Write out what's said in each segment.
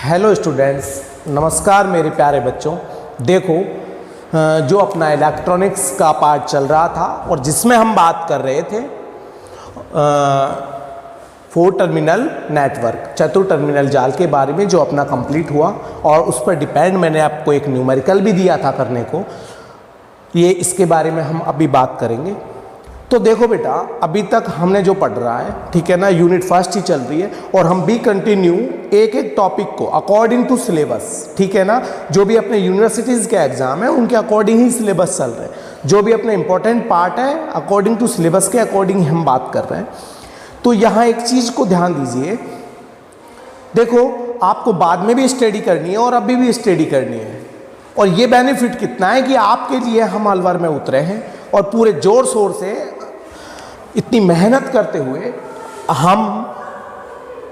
Hello students, नमस्कार मेरे प्यारे बच्चों। देखो, जो अपना इलेक्ट्रॉनिक्स का पार्ट चल रहा था और जिसमें हम बात कर रहे थे 4 टर्मिनल नेटवर्क, चतुर टर्मिनल जाल के बारे में, जो अपना कंप्लीट हुआ और उस पर डिपेंड मैंने आपको एक न्यूमेरिकल भी दिया था करने को। ये इसके बारे में हम अभी बात करेंगे। तो देखो बेटा, अभी तक हमने जो पढ़ रहा है, ठीक है ना, यूनिट फर्स्ट ही चल रही है और हम भी कंटिन्यू एक एक टॉपिक को अकॉर्डिंग टू सिलेबस, ठीक है ना, जो भी अपने यूनिवर्सिटीज़ के एग्जाम है उनके अकॉर्डिंग ही सिलेबस चल रहे हैं। जो भी अपने इंपॉर्टेंट पार्ट है अकॉर्डिंग टू सिलेबस के अकॉर्डिंग हम बात कर रहे हैं। तो यहाँ एक चीज़ को ध्यान दीजिए, देखो आपको बाद में भी स्टडी करनी है और अभी भी स्टडी करनी है। और ये बेनिफिट कितना है कि आपके लिए हम अलवर में उतरे हैं और पूरे जोर शोर से इतनी मेहनत करते हुए हम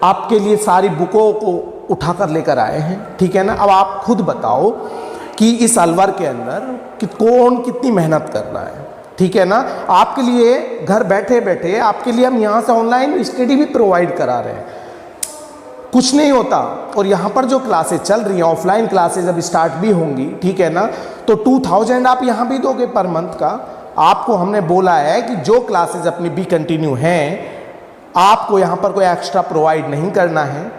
आपके लिए सारी बुकों को उठाकर लेकर आए हैं, ठीक है ना। अब आप खुद बताओ कि इस अलवर के अंदर कौन कितनी मेहनत कर रहा है, ठीक है ना। आपके लिए घर बैठे बैठे आपके लिए हम यहाँ से ऑनलाइन स्टडी भी प्रोवाइड करा रहे हैं, कुछ नहीं होता। और यहाँ पर जो क्लासेस चल रही हैं, ऑफलाइन क्लासेस अब स्टार्ट भी होंगी, ठीक है ना, तो 2000 आप यहाँ भी दोगे पर मंथ का। आपको हमने बोला है कि जो क्लासेस अपनी भी कंटिन्यू हैं, आपको यहाँ पर कोई एक्स्ट्रा प्रोवाइड नहीं करना है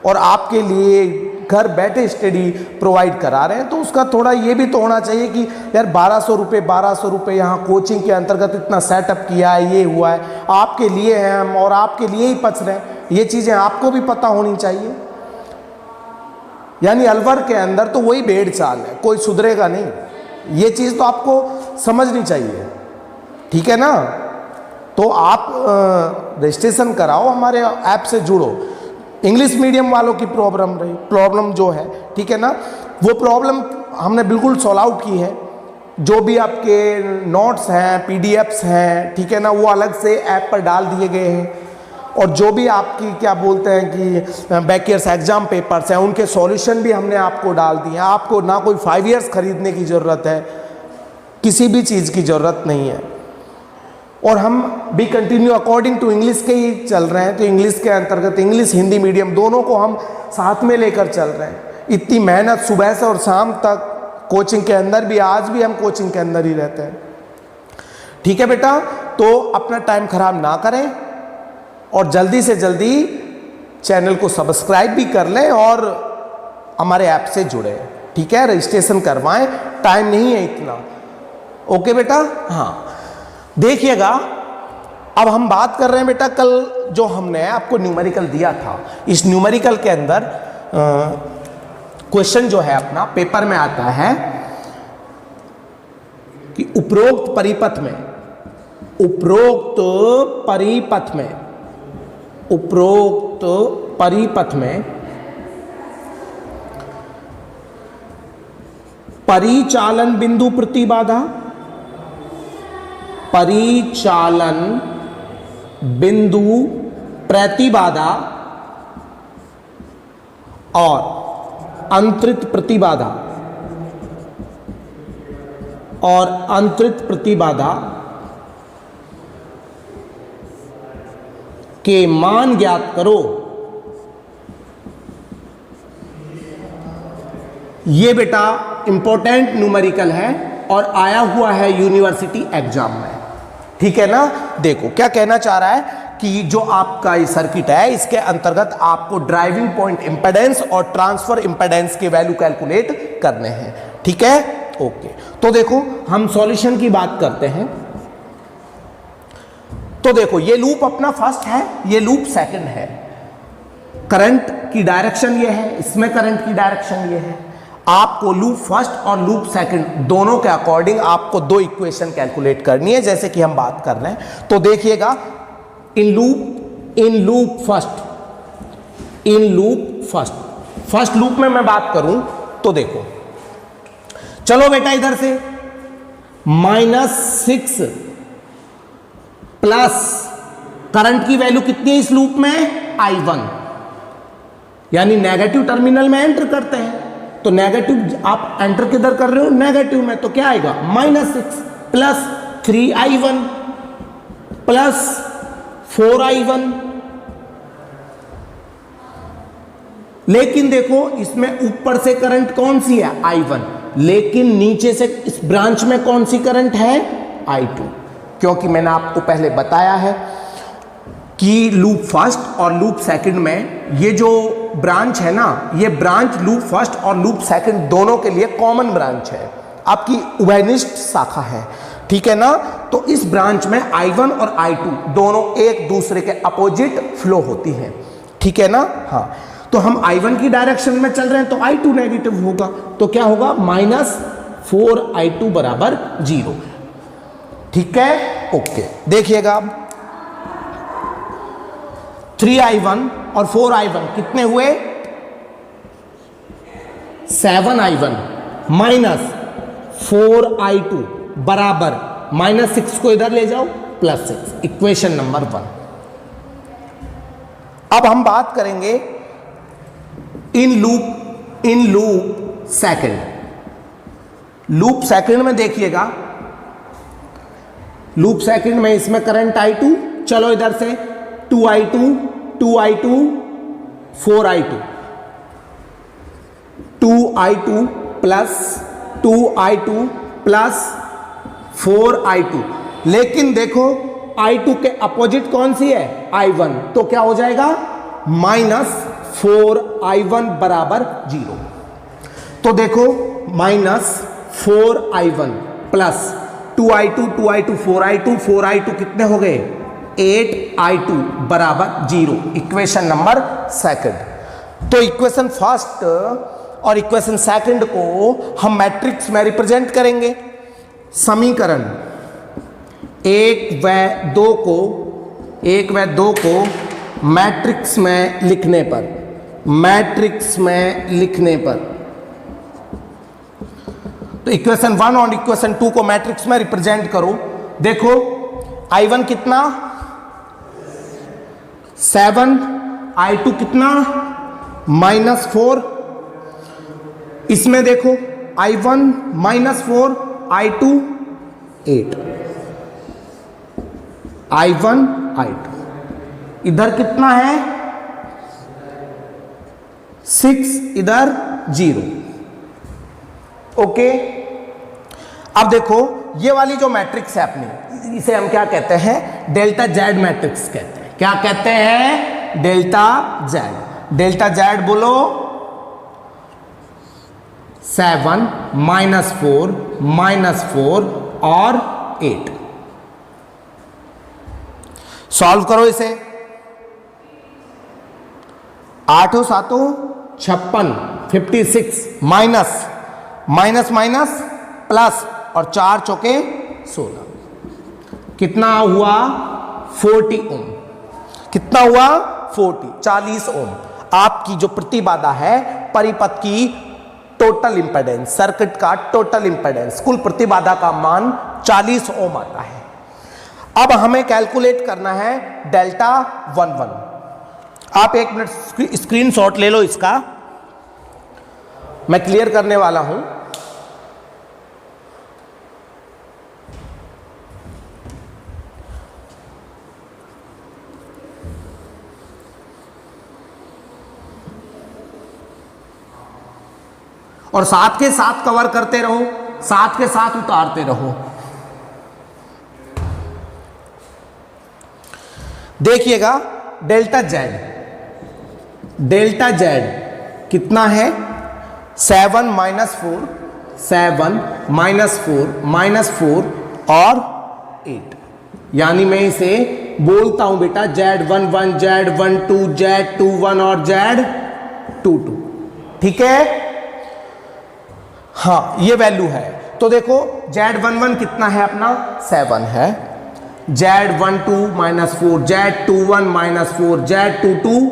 और आपके लिए घर बैठे स्टडी प्रोवाइड करा रहे हैं। तो उसका थोड़ा ये भी तो होना चाहिए कि यार 1200 रुपये यहाँ कोचिंग के अंतर्गत इतना सेटअप किया है, ये हुआ है, आपके लिए हैं हम और आपके लिए ही पच रहे हैं। ये चीज़ें आपको भी पता होनी चाहिए। यानी अलवर के अंदर तो वही भेड़ चाल है, कोई सुधरेगा नहीं। ये चीज़ तो आपको समझनी चाहिए, ठीक है ना। तो आप रजिस्ट्रेशन कराओ, हमारे ऐप से जुड़ो। इंग्लिश मीडियम वालों की प्रॉब्लम जो है, ठीक है ना, वो प्रॉब्लम हमने बिल्कुल सॉल्व आउट की है। जो भी आपके नोट्स हैं, पीडीएफ्स हैं, ठीक है ना, वो अलग से ऐप पर डाल दिए गए हैं। और जो भी आपकी क्या बोलते हैं कि बैक ईयर्स एग्जाम पेपर्स हैं, उनके सॉल्यूशन भी हमने आपको डाल दिए हैं। आपको ना कोई 5 ईयर्स खरीदने की ज़रूरत है, किसी भी चीज़ की ज़रूरत नहीं है। और हम भी कंटिन्यू अकॉर्डिंग टू इंग्लिश के ही चल रहे हैं। तो इंग्लिश के अंतर्गत इंग्लिश हिंदी मीडियम दोनों को हम साथ में लेकर चल रहे हैं। इतनी मेहनत सुबह से और शाम तक कोचिंग के अंदर भी, आज भी हम कोचिंग के अंदर ही रहते हैं, ठीक है बेटा। तो अपना टाइम खराब ना करें और जल्दी से जल्दी चैनल को सब्सक्राइब भी कर लें और हमारे ऐप से जुड़े, ठीक है। रजिस्ट्रेशन करवाएं, टाइम नहीं है इतना, ओके बेटा। हाँ, देखिएगा, अब हम बात कर रहे हैं बेटा, कल जो हमने आपको न्यूमेरिकल दिया था, इस न्यूमेरिकल के अंदर क्वेश्चन जो है अपना पेपर में आता है कि उपरोक्त परिपथ में परिचालन बिंदु प्रतिबाधा, और अंतरित प्रतिबाधा के मान ज्ञात करो। ये बेटा इंपॉर्टेंट न्यूमेरिकल है और आया हुआ है यूनिवर्सिटी एग्जाम में, ठीक है ना। देखो क्या कहना चाह रहा है कि जो आपका ये सर्किट है, इसके अंतर्गत आपको ड्राइविंग पॉइंट इंपेडेंस और ट्रांसफर इंपेडेंस के वैल्यू कैलकुलेट करने हैं, ठीक है, ओके। तो देखो हम सॉल्यूशन की बात करते हैं। तो देखो, ये लूप अपना फर्स्ट है, ये लूप सेकंड है। करंट की डायरेक्शन ये है, इसमें करंट की डायरेक्शन ये है। आपको लूप फर्स्ट और लूप सेकंड दोनों के अकॉर्डिंग आपको 2 इक्वेशन कैलकुलेट करनी है, जैसे कि हम बात कर रहे हैं। तो देखिएगा, इन लूप फर्स्ट लूप में मैं बात करूं तो देखो, चलो बेटा इधर से -6 प्लस करंट की वैल्यू कितनी है इस लूप में, I1, यानी नेगेटिव टर्मिनल में एंटर करते हैं। तो नेगेटिव आप एंटर किधर कर रहे हो, नेगेटिव में, तो क्या आएगा -6 प्लस 3I1 प्लस 4I1 लेकिन देखो इसमें ऊपर से करंट कौन सी है, I1, लेकिन नीचे से इस ब्रांच में कौन सी करंट है, I2, क्योंकि मैंने आपको पहले बताया है कि लूप फर्स्ट और लूप सेकंड में ये जो ब्रांच है ना, ये ब्रांच लूप फर्स्ट और लूप सेकंड दोनों के लिए कॉमन ब्रांच है, आपकी उभयनिष्ठ शाखा है, ठीक है ना। तो इस ब्रांच में I1 और I2 दोनों एक दूसरे के अपोजिट फ्लो होती हैं, ठीक है ना। हाँ, तो हम I1 की डायरेक्शन में चल रहे हैं तो I2 नेगेटिव होगा, तो क्या होगा, -4I2 बराबर 0, ठीक है। ओके, देखिएगा अब 3I1 और 4I1 कितने हुए, 7I1 -4I2 बराबर -6 को इधर ले जाओ +6, इक्वेशन नंबर 1। अब हम बात करेंगे in loop second. Loop second में देखिएगा, लूप सेकंड में इसमें करंट I2, चलो इधर से 2I2 4I2 2I2 plus 4I2, लेकिन देखो I2 के अपोजिट कौन सी है, I1, तो क्या हो जाएगा, -4I1 बराबर 0। तो देखो -4I1 प्लस 2I2 4I2 कितने हो गए, 8I2 बराबर 0, इक्वेशन नंबर सेकंड। तो इक्वेशन फर्स्ट और इक्वेशन सेकंड को हम मैट्रिक्स में रिप्रेजेंट करेंगे। समीकरण 1 व 2 को मैट्रिक्स में लिखने पर तो इक्वेशन 1 और इक्वेशन 2 को मैट्रिक्स में रिप्रेजेंट करो। देखो I1 कितना 7, I2 कितना -4, इसमें देखो I1 -4, I2 8, I1 I2, इधर कितना है 6, इधर 0, ओके। अब देखो ये वाली जो मैट्रिक्स है अपनी, इसे हम क्या कहते हैं, डेल्टा जेड मैट्रिक्स कहते हैं। क्या कहते हैं, डेल्टा जेड। डेल्टा जेड बोलो, 7 -4 और 8। सॉल्व करो इसे, 8 7 56 56 माइनस प्लस और 4 चौके 16, कितना हुआ 40 ओम। कितना हुआ 40 ओम। आपकी जो प्रतिबाधा है परिपथ की टोटल इंपेडेंस, सर्किट का टोटल इंपेडेंस, कुल प्रतिबाधा का मान 40 ओम आता है। अब हमें कैलकुलेट करना है डेल्टा 11। आप 1 मिनट स्क्रीनशॉट ले लो इसका, मैं क्लियर करने वाला हूं। और साथ के साथ कवर करते रहो, साथ के साथ उतारते रहो। देखिएगा डेल्टा जेड कितना है, 7 -4 और 8, यानी मैं इसे बोलता हूं बेटा Z11 Z12 Z21 और Z22, ठीक है। हाँ, ये वैल्यू है। तो देखो Z11 कितना है अपना 7 है, Z12 -4, Z21 -4, Z22।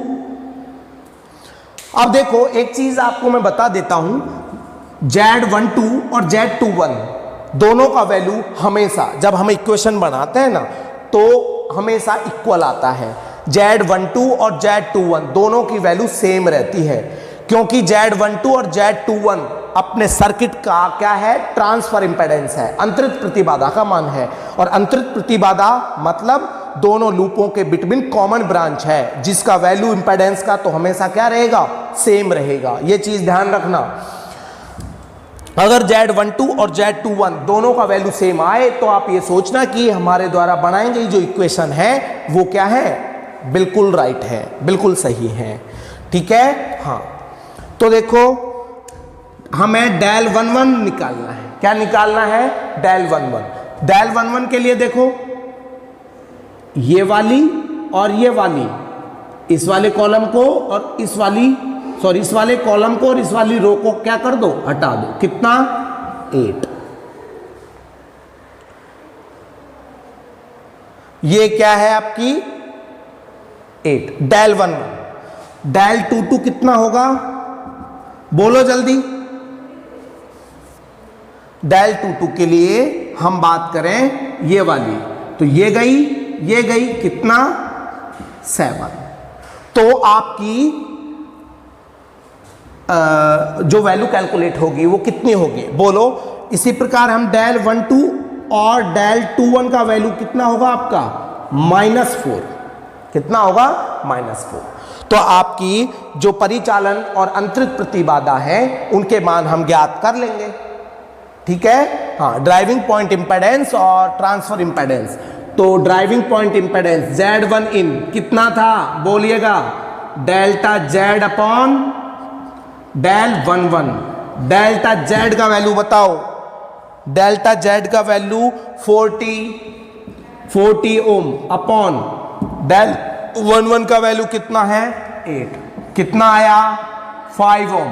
अब देखो एक चीज आपको मैं बता देता हूं, Z12 और Z21 दोनों का वैल्यू हमेशा जब हम इक्वेशन बनाते हैं ना तो हमेशा इक्वल आता है। Z12 और Z21 दोनों की वैल्यू सेम रहती है, क्योंकि Z12 और Z21 अपने सर्किट का क्या है, ट्रांसफर इंपेडेंस है, अंतरित प्रतिबाधा का मान है। और अंतरित प्रतिबाधा मतलब दोनों लूपों के बिटवीन कॉमन ब्रांच है, जिसका वैल्यू इंपेडेंस का तो हमेशा क्या रहेगा, सेम रहेगा। ये चीज ध्यान रखना। अगर Z12 और Z21 दोनों का वैल्यू सेम आए तो आप ये सोचना कि हमारे द्वारा बनाई गई जो इक्वेशन है वो क्या है, बिल्कुल राइट है, बिल्कुल सही है। ठीक है, हाँ। तो देखो हमें डेल 11 निकालना है। क्या निकालना है, डेल 11। डेल 11 के लिए देखो ये वाली और ये वाली, इस वाले कॉलम को और इस वाले कॉलम को और इस वाली रो को क्या कर दो, हटा दो। कितना, 8। ये क्या है आपकी 8। डेल 11। डेल 22 कितना होगा, बोलो जल्दी। डेल 22 के लिए हम बात करें ये वाली, तो ये गई कितना, 7। तो आपकी जो वैल्यू कैलकुलेट होगी वो कितनी होगी, बोलो। इसी प्रकार हम डेल 12 और डेल 21 का वैल्यू कितना होगा आपका, -4। कितना होगा, -4। तो आपकी जो परिचालन और अंतरित प्रतिबाधा है उनके मान हम ज्ञात कर लेंगे। ठीक है, हाँ। ड्राइविंग पॉइंट इंपेडेंस और ट्रांसफर इंपेडेंस। तो ड्राइविंग पॉइंट इंपेडेंस Z1 इन कितना था, बोलिएगा, delta Z upon del 11। Delta Z का वैल्यू बताओ, डेल्टा Z का वैल्यू 40 ओम अपॉन डेल 11 का वैल्यू कितना है, 8। कितना आया, 5 ओम।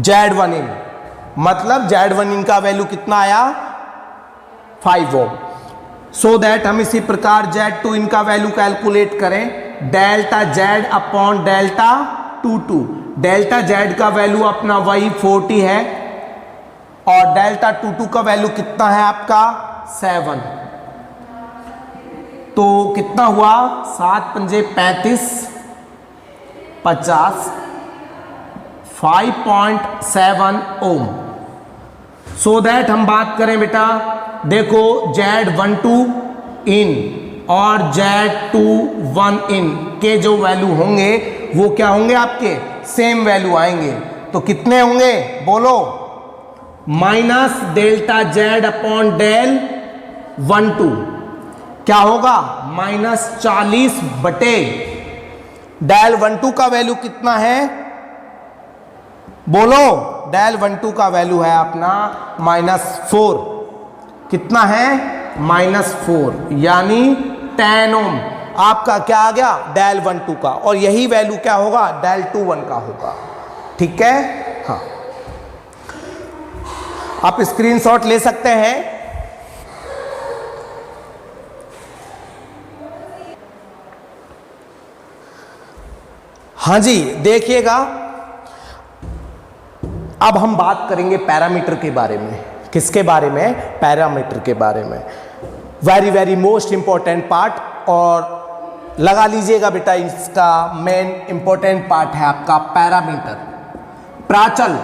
Z1 इन मतलब Z1 इन का वैल्यू कितना आया, 5 ओम। सो दैट हम इसी प्रकार Z2 इन का वैल्यू कैलकुलेट करें, delta Z upon delta 22। Delta Z का वैल्यू अपना वही 40 है और डेल्टा 22 का वैल्यू कितना है आपका, 7। तो कितना हुआ, 7 पंजे 35, 50, 5.7 ओम। सो दैट हम बात करें बेटा, देखो Z12 इन और Z21 इन के जो वैल्यू होंगे वो क्या होंगे, आपके सेम वैल्यू आएंगे। तो कितने होंगे, बोलो, minus delta Z upon del 12 क्या होगा, -40 बटे डेल 12 का वैल्यू कितना है, बोलो। डेल 12 का वैल्यू है अपना -4। कितना है, -4, यानी 10 ओम। आपका क्या आ गया, डेल 12 का, और यही वैल्यू क्या होगा, डेल 21 का होगा। ठीक है, हाँ। आप स्क्रीनशॉट ले सकते हैं। हाँ जी, देखिएगा अब हम बात करेंगे पैरामीटर के बारे में। किसके बारे में, पैरामीटर के बारे में। Very very most important part, और लगा लीजिएगा बेटा, इसका मेन इंपॉर्टेंट पार्ट है आपका पैरामीटर, प्राचल।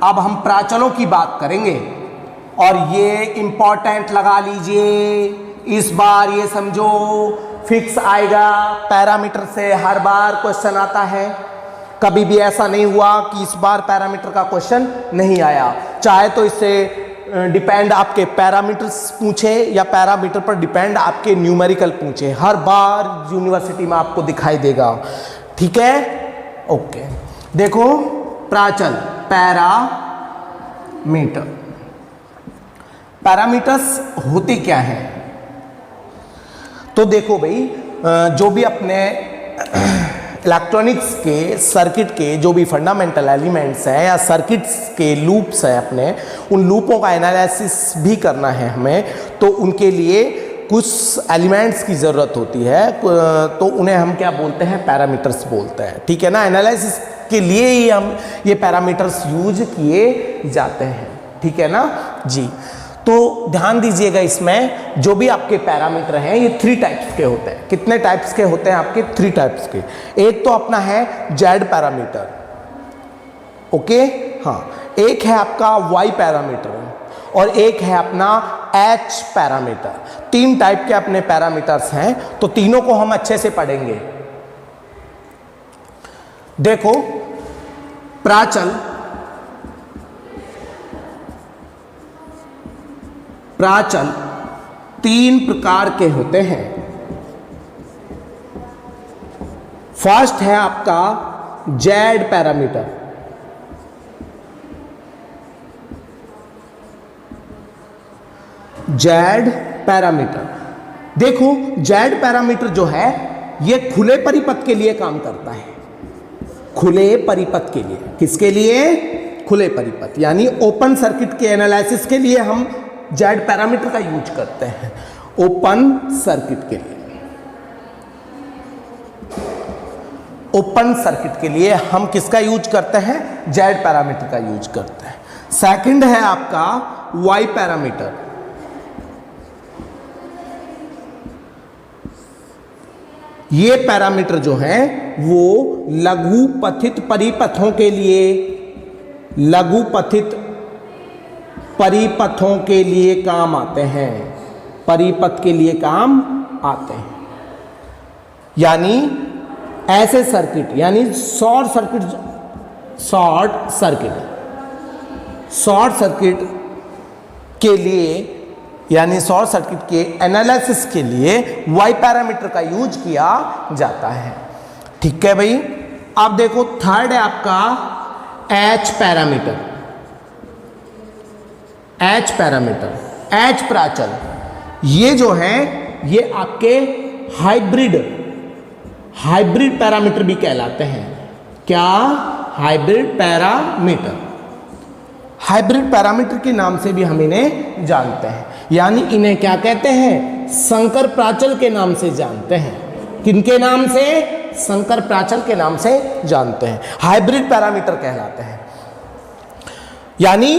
अब हम प्राचलों की बात करेंगे और ये इंपॉर्टेंट लगा लीजिए। इस बार ये समझो फिक्स आएगा, पैरामीटर से हर बार क्वेश्चन आता है। कभी भी ऐसा नहीं हुआ कि इस बार पैरामीटर का क्वेश्चन नहीं आया। चाहे तो इससे डिपेंड आपके पैरामीटर्स पूछे या पैरामीटर पर डिपेंड आपके न्यूमेरिकल पूछे, हर बार यूनिवर्सिटी में आपको दिखाई देगा। ठीक है, ओके। देखो प्राचल, पैरामीटर। पैरामीटर्स होते क्या है, तो देखो भाई, जो भी अपने इलेक्ट्रॉनिक्स के सर्किट के जो भी फंडामेंटल एलिमेंट्स हैं या सर्किट्स के लूप्स हैं अपने, उन लूपों का एनालिसिस भी करना है हमें, तो उनके लिए कुछ एलिमेंट्स की ज़रूरत होती है, तो उन्हें हम क्या बोलते हैं, पैरामीटर्स बोलते हैं। ठीक है ना, एनालिसिस के लिए ही हम ये पैरामीटर्स यूज किए जाते हैं। ठीक है ना जी। तो ध्यान दीजिएगा, इसमें जो भी आपके पैरामीटर हैं ये 3 टाइप्स के होते हैं। कितने टाइप्स के होते हैं आपके, 3 टाइप्स के। एक तो अपना है Z पैरामीटर, ओके, हाँ। एक है आपका Y पैरामीटर और एक है अपना H पैरामीटर। 3 टाइप के अपने पैरामीटर्स हैं, तो तीनों को हम अच्छे से पढ़ेंगे। देखो, प्राचल, प्राचल 3 प्रकार के होते हैं। फर्स्ट है आपका जेड पैरामीटर। जेड पैरामीटर, देखो जेड पैरामीटर जो है ये खुले परिपथ के लिए काम करता है। खुले परिपथ के लिए, किसके लिए? खुले परिपथ, यानी ओपन सर्किट के एनालिसिस के लिए हम जेड पैरामीटर का यूज करते हैं। ओपन सर्किट के लिए, ओपन सर्किट के लिए हम किसका यूज करते हैं? जेड पैरामीटर का यूज करते हैं। सेकंड है आपका वाई पैरामीटर। ये पैरामीटर जो है वो लघु पथित परिपथों के लिए, लघु पथित परिपथों के लिए काम आते हैं। परिपथ के लिए काम आते हैं, यानी ऐसे सर्किट, यानी short circuit, short circuit, short circuit के लिए, यानी शॉर्ट सर्किट के एनालिसिस के लिए वाई पैरामीटर का यूज किया जाता है। ठीक है भाई। अब देखो थर्ड है आपका H parameter. H parameter, H प्राचल, ये जो है ये आपके हाइब्रिड, हाइब्रिड पैरामीटर भी कहलाते हैं। क्या? Hybrid parameter. हाइब्रिड पैरामीटर के नाम से भी हम इन्हें जानते हैं, यानी इन्हें क्या कहते हैं? संकर प्राचल के नाम से जानते हैं। किनके नाम से? संकर प्राचल के नाम से जानते हैं, हाइब्रिड पैरामीटर कहलाते हैं। यानी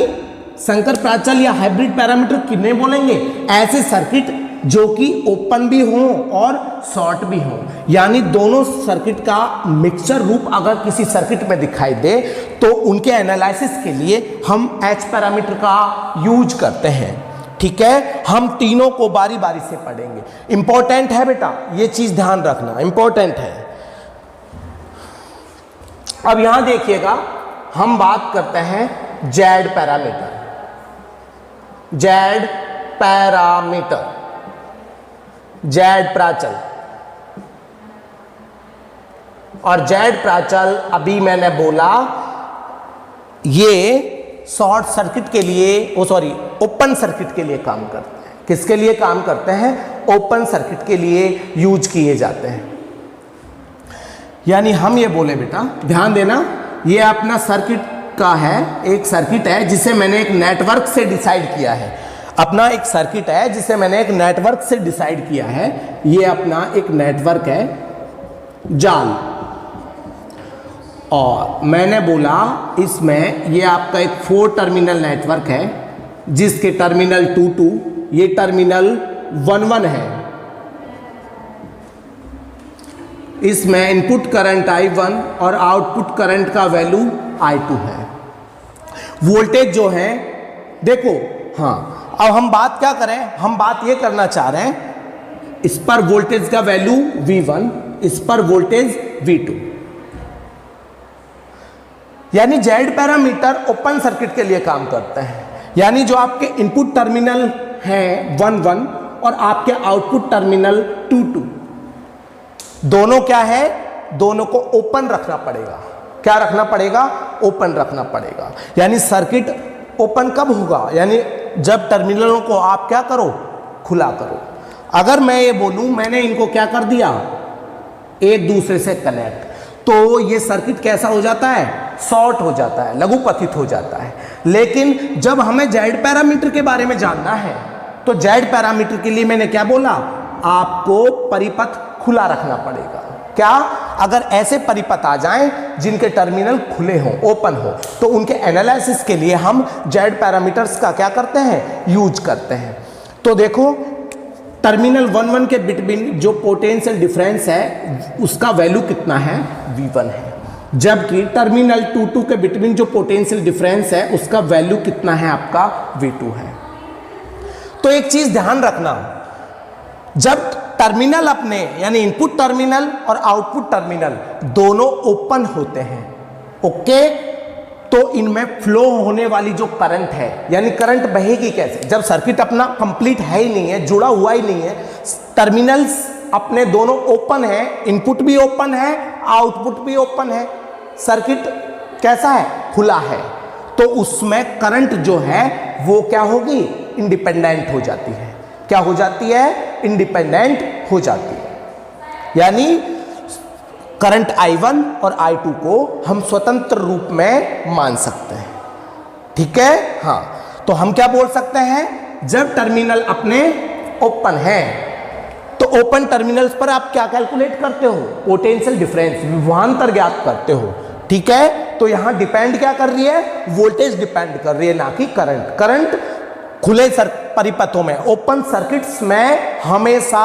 संकर प्राचल या हाइब्रिड पैरामीटर किन्हें बोलेंगे? ऐसे सर्किट जो कि ओपन भी हो और शॉर्ट भी हो, यानी दोनों सर्किट का मिक्सचर रूप अगर किसी सर्किट में दिखाई दे तो उनके एनालिसिस के लिए हम एच पैरामीटर का यूज करते हैं। ठीक है, हम तीनों को बारी बारी से पढ़ेंगे। इंपॉर्टेंट है बेटा, ये चीज ध्यान रखना, इंपॉर्टेंट है। अब यहां देखिएगा, हम बात करते हैं Z parameter. Z parameter, Z प्राचल। और जेड प्राचल अभी मैंने बोला ये शॉर्ट सर्किट के लिए, ओपन सर्किट के लिए काम करते हैं। किसके लिए काम करते हैं? ओपन सर्किट के लिए यूज किए जाते हैं। यानी हम ये बोले बेटा, ध्यान देना, ये अपना सर्किट का है, एक सर्किट है जिसे मैंने एक नेटवर्क से डिसाइड किया है। अपना एक सर्किट है जिसे मैंने एक नेटवर्क से डिसाइड किया है। ये अपना एक नेटवर्क है, जाल, और मैंने बोला इसमें ये आपका एक 4 टर्मिनल नेटवर्क है, जिसके टर्मिनल 2 2, ये टर्मिनल 1 1 है। इसमें इनपुट करंट I1 और आउटपुट करंट का वैल्यू I2 है। वोल्टेज जो है, देखो, हाँ, अब हम बात क्या करें? हम बात ये करना चाह रहे हैं, इस पर वोल्टेज का वैल्यू V1, इस पर वोल्टेज V2। यानी जेड पैरामीटर ओपन सर्किट के लिए काम करते हैं, यानी जो आपके इनपुट टर्मिनल हैं 1 1 और आपके आउटपुट टर्मिनल 2 2, दोनों क्या है? दोनों को ओपन रखना पड़ेगा। क्या रखना पड़ेगा? ओपन रखना पड़ेगा। यानी सर्किट ओपन कब होगा? यानी जब टर्मिनलों को आप क्या करो? खुला करो। अगर मैं ये बोलूं मैंने इनको क्या कर दिया? एक दूसरे से कनेक्ट, तो ये सर्किट कैसा हो जाता है? शॉर्ट हो जाता है, लघुपथित हो जाता है। लेकिन जब हमें जेड पैरामीटर के बारे में जानना है तो जेड पैरामीटर के लिए मैंने क्या बोला? आपको परिपथ खुला रखना पड़ेगा। क्या? अगर ऐसे परिपथ आ जाएं जिनके टर्मिनल खुले हों, ओपन हो, तो उनके एनालिसिस के लिए हम जेड पैरामीटर्स का क्या करते हैं? यूज करते हैं। तो देखो, टर्मिनल 1 1 के बिटवीन जो पोटेंशियल डिफरेंस है उसका वैल्यू कितना है? V1 है। जबकि टर्मिनल 2 2 के बिटवीन जो पोटेंशियल डिफरेंस है उसका वैल्यू कितना है? आपका V2 है। तो एक चीज ध्यान रखना, जब टर्मिनल अपने यानी इनपुट टर्मिनल और आउटपुट टर्मिनल दोनों ओपन होते हैं, ओके, तो इनमें फ्लो होने वाली जो करंट है यानी करंट बहेगी कैसे, जब सर्किट अपना कंप्लीट है ही नहीं है, जुड़ा हुआ ही नहीं है, टर्मिनल्स अपने दोनों ओपन है, इनपुट भी ओपन है, आउटपुट भी ओपन है, सर्किट कैसा है, खुला है, तो उसमें करंट जो है वो क्या होगी, इंडिपेंडेंट हो जाती है। क्या हो जाती है, इंडिपेंडेंट हो जाती है। यानी करंट I1 और I2 को हम स्वतंत्र रूप में मान सकते हैं, ठीक है। हाँ, तो हम क्या बोल सकते हैं, जब टर्मिनल अपने ओपन है तो ओपन टर्मिनल्स पर आप क्या कैलकुलेट करते हो, पोटेंशियल डिफरेंस, विभवांतर ज्ञात करते हो, ठीक है। तो यहां डिपेंड क्या कर रही है, वोल्टेज डिपेंड कर रही है, ना कि करंट। करंट खुले परिपथों में, ओपन सर्किट्स में हमेशा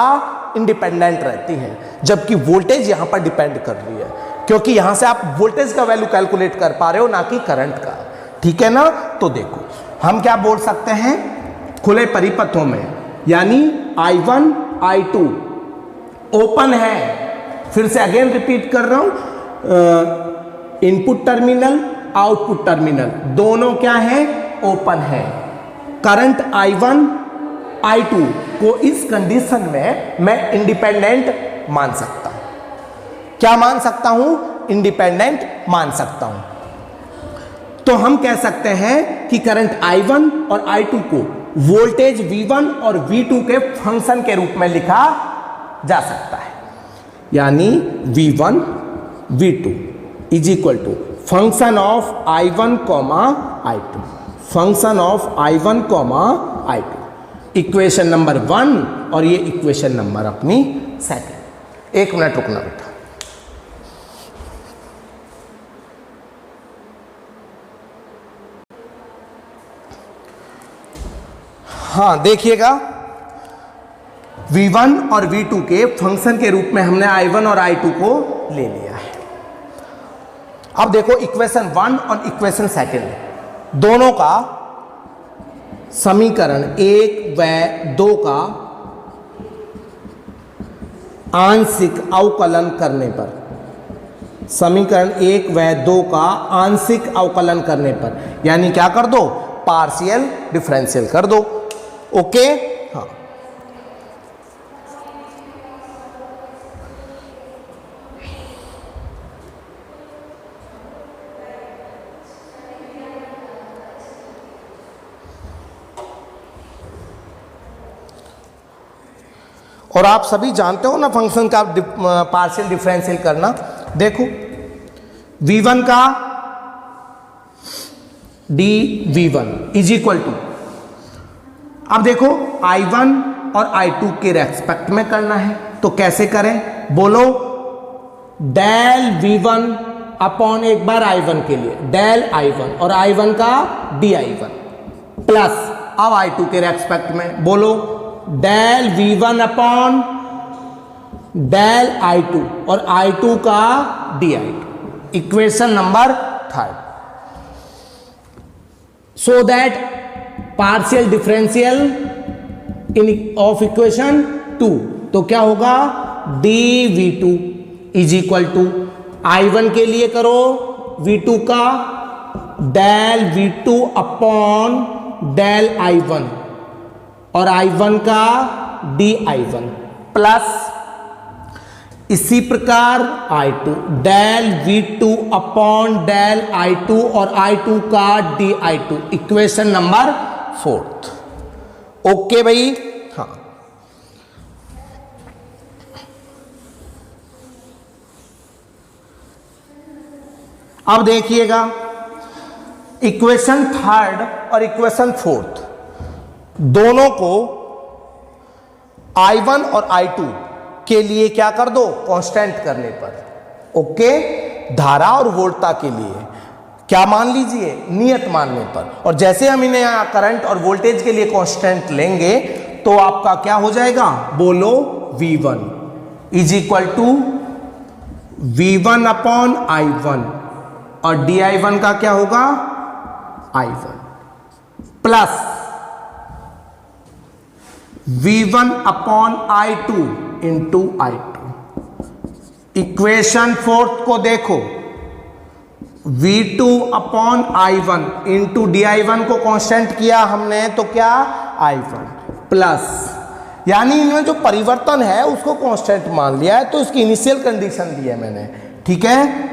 इंडिपेंडेंट रहती है, जबकि वोल्टेज यहां पर डिपेंड कर रही है, क्योंकि यहां से आप वोल्टेज का वैल्यू कैलकुलेट कर पा रहे हो, ना कि करंट का, ठीक है ना। तो देखो हम क्या बोल सकते हैं, खुले परिपथों में यानी I1 I2 ओपन है, फिर से अगेन रिपीट कर रहा हूं, इनपुट टर्मिनल आउटपुट टर्मिनल दोनों क्या है, ओपन है। करंट I1 I2 को इस कंडीशन में मैं इंडिपेंडेंट मान सकता हूं। क्या मान सकता हूं, इंडिपेंडेंट मान सकता हूं। तो हम कह सकते हैं कि करंट I1 और I2 को वोल्टेज V1 और V2 के फंक्शन के रूप में लिखा जा सकता है। यानी V1 V2 is equal to function of I1 I2, function of I1 I2, equation number 1 और ये इक्वेशन नंबर अपनी सेकंड। एक मिनट रुकना बेटा। हाँ देखिएगा, V1 और V2 के फंक्शन के रूप में हमने I1 और I2 को ले लिया है। अब देखो इक्वेशन 1 और इक्वेशन सेकंड दोनों का समीकरण 1 व 2 का आंशिक अवकलन करने पर, समीकरण 1 व 2 का आंशिक अवकलन करने पर, यानी क्या कर दो, पार्शियल डिफरेंशियल कर दो, ओके। हाँ, और आप सभी जानते हो ना फंक्शन का पार्शियल डिफरेंशियल करना। देखो V1 का dV1 इज इक्वल टू, अब देखो I1 और I2 के रेस्पेक्ट में करना है, तो कैसे करें, बोलो, डेल V1 अपॉन एक बार I1 के लिए डेल I1 और I1 का dI1 प्लस अब I2 के रेस्पेक्ट में बोलो del V1 upon del I2 और I2 का dI2, equation number 3। So that partial differential in of equation 2, तो क्या होगा, dV2 is equal to I1 के लिए करो V2 का del V2 upon del I1 और I1 का dI1 प्लस इसी प्रकार I2 del V2 upon del I2 और I2 का dI2, इक्वेशन नंबर 4। ओके भाई। हाँ, अब देखिएगा इक्वेशन 3 और इक्वेशन 4 दोनों को I1 और I2 के लिए क्या कर दो, कांस्टेंट करने पर, ओके, धारा और वोल्टता के लिए क्या मान लीजिए, नियत मानने पर। और जैसे हम इन्हें यहां करंट और वोल्टेज के लिए कांस्टेंट लेंगे तो आपका क्या हो जाएगा, बोलो, V1 is equal to V1 upon I1 और dI1 का क्या होगा, I1 plus V1 upon I2 into I2। Equation fourth को देखो, V2 upon I1 into DI1 को कांस्टेंट किया हमने तो क्या I1 प्लस, यानी इनमें जो परिवर्तन है उसको कांस्टेंट मान लिया है, तो इसकी इनिशियल कंडीशन दी है मैंने, ठीक है।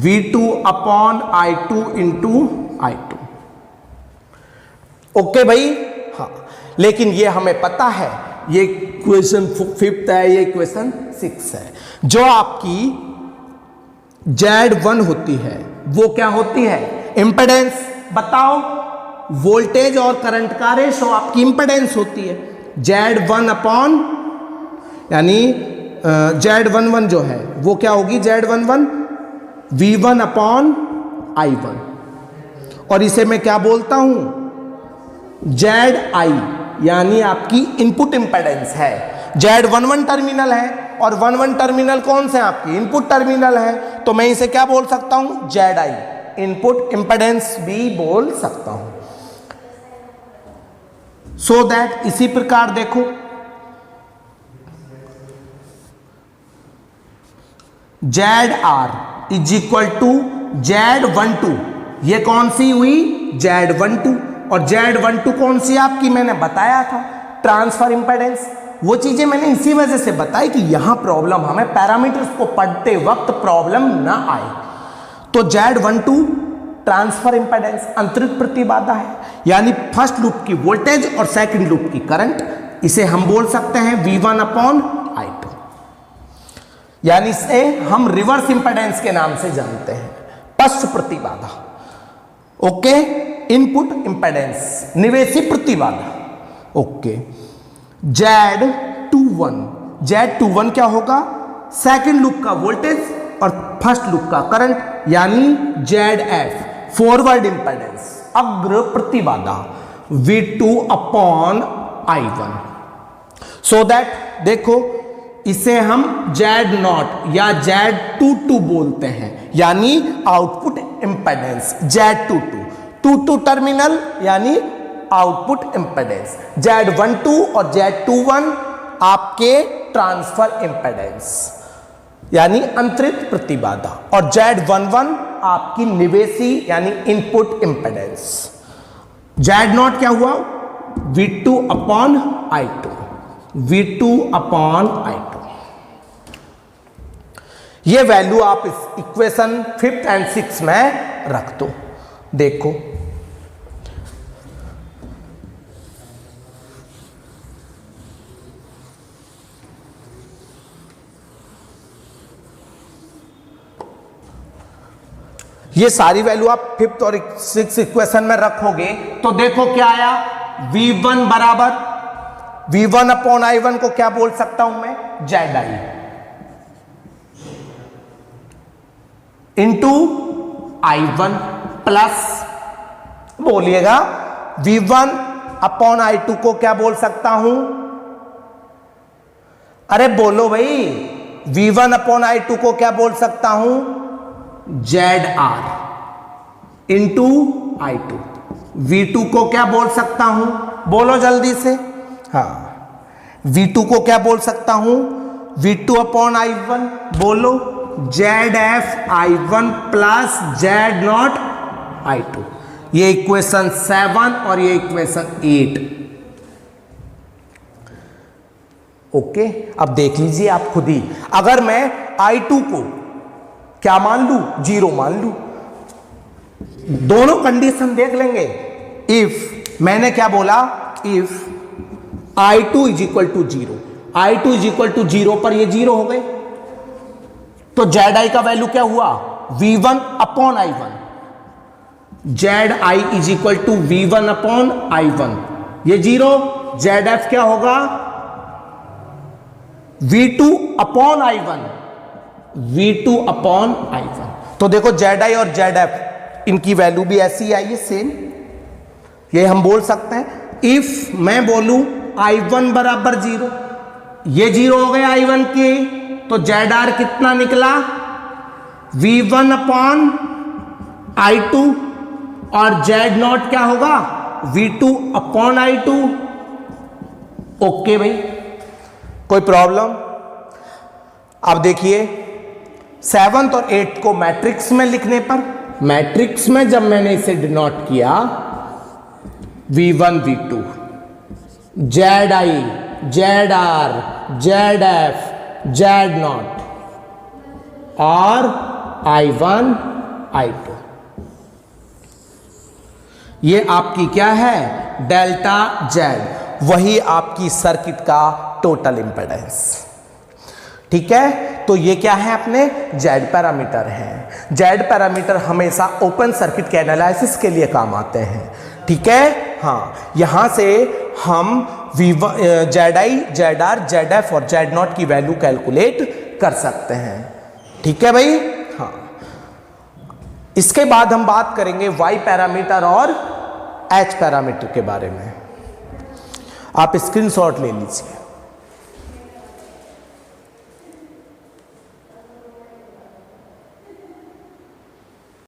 V2 upon I2 into I2। Okay भाई, हाँ, लेकिन ये हमें पता है, ये इक्वेशन फिफ्थ है, ये इक्वेशन 6 है। जो आपकी Z1 होती है वो क्या होती है, इंपेडेंस। बताओ, वोल्टेज और करंट का रेशो आपकी इंपेडेंस होती है। Z1 अपॉन, यानी Z11 जो है वो क्या होगी, Z11 V1 अपॉन I1, और इसे मैं क्या बोलता हूं, ZI, यानी आपकी इनपुट इंपेडेंस है। Z11 टर्मिनल है, और 11 टर्मिनल कौन से हैं आपकी, इनपुट टर्मिनल है, तो मैं इसे क्या बोल सकता हूं, ZI, इनपुट इंपेडेंस भी बोल सकता हूं। सो दैट, इसी प्रकार देखो, ZR is equal to Z12, ये कौन सी हुई, Z12, और Z12 कौन सी आपकी, मैंने बताया था ट्रांसफर इंपेडेंस। वो चीजें मैंने इसी वजह से बताई कि यहां प्रॉब्लम, हमें पैरामीटर्स को पढ़ते वक्त प्रॉब्लम ना आए। तो Z12 ट्रांसफर इंपेडेंस, अंतरित प्रतिबाधा है, यानी फर्स्ट लूप की वोल्टेज और सेकंड लूप की करंट। इसे हम बोल सकते हैं V1 अपॉन I2, यानी इसे हम रिवर्स इंपेडेंस के नाम से जानते हैं, पश्च प्रतिबाधा। ओके, इनपुट इंपेडेंस, निवेशी प्रतिबाधा। ओके, Z21 क्या होगा, सेकंड लूप का वोल्टेज और फर्स्ट लूप का करंट, यानी ZF फॉरवर्ड इंपेडेंस, अग्र प्रतिबाधा, V2 upon I1। So that देखो, इसे हम Z0 या Z22 बोलते हैं, यानी आउटपुट इंपेडेंस Z22, 2 टर्मिनल यानी आउटपुट इंपेडेंस। Z12 और Z21 आपके ट्रांसफर इंपेडेंस यानी अंतरित प्रतिबाधा, और Z11 आपकी निवेशी यानी इनपुट इंपेडेंस। Z0 क्या हुआ, V2 upon I2, V2 upon I2। ये वैल्यू आप इस इक्वेशन 5th और 6th में रख दो। देखो, ये सारी वैल्यू आप 5th और 6th इक्वेशन में रखोगे तो देखो क्या आया, V1 बराबर V1 अपॉन I1 को क्या बोल सकता हूं मैं, ZI इंटू I1 प्लस, बोलिएगा V1 अपॉन I2 को क्या बोल सकता हूं, अरे बोलो भाई, V1 अपॉन I2 को क्या बोल सकता हूं, ZR इंटू I2। V2 को क्या बोल सकता हूं, बोलो जल्दी से, हाँ, V2 को क्या बोल सकता हूं, V2 अपॉन I1, बोलो, ZF I1 plus Z0 I2। ये इक्वेशन 7 और ये इक्वेशन 8। ओके, अब देख लीजिए आप खुद ही, अगर मैं I2 को क्या मान लू, 0 मान लू, दोनों कंडीशन देख लेंगे। इफ मैंने क्या बोला, if I2 is equal to 0, I2 is equal to 0 पर ये 0 हो गए, तो ZI का वैल्यू क्या हुआ, V1 upon I1। ZI is equal to V1 upon I1, ये 0, ZF क्या होगा, V2 upon I1, V2 upon I1। तो देखो ZI और ZF इनकी वैल्यू भी ऐसी आई है, सेम। ये हम बोल सकते हैं, इफ मैं बोलूं I1 बराबर 0, ये 0 हो गए I1 के, तो ZR कितना निकला, V1 अपॉन I2, और Z0 क्या होगा, V2 अपॉन I2। ओके भाई, कोई प्रॉब्लम? अब देखिए 7th और 8th को मैट्रिक्स में लिखने पर, मैट्रिक्स में जब मैंने इसे डिनोट किया V1 V2 ZI ZR ZF Z0 और I1 I2, ये आपकी क्या है? डेल्टा Z, वही आपकी सर्किट का टोटल इंपेडेंस। ठीक है, तो ये क्या है? अपने Z पैरामीटर हैं। Z पैरामीटर हमेशा ओपन सर्किट के एनालिसिस के लिए काम आते हैं। ठीक है, हाँ, यहां से हम ZI ZR ZF और Z0 की वैल्यू कैलकुलेट कर सकते हैं। ठीक है भाई, हाँ। इसके बाद हम बात करेंगे Y पैरामीटर और H पैरामीटर के बारे में। आप स्क्रीनशॉट ले लीजिए।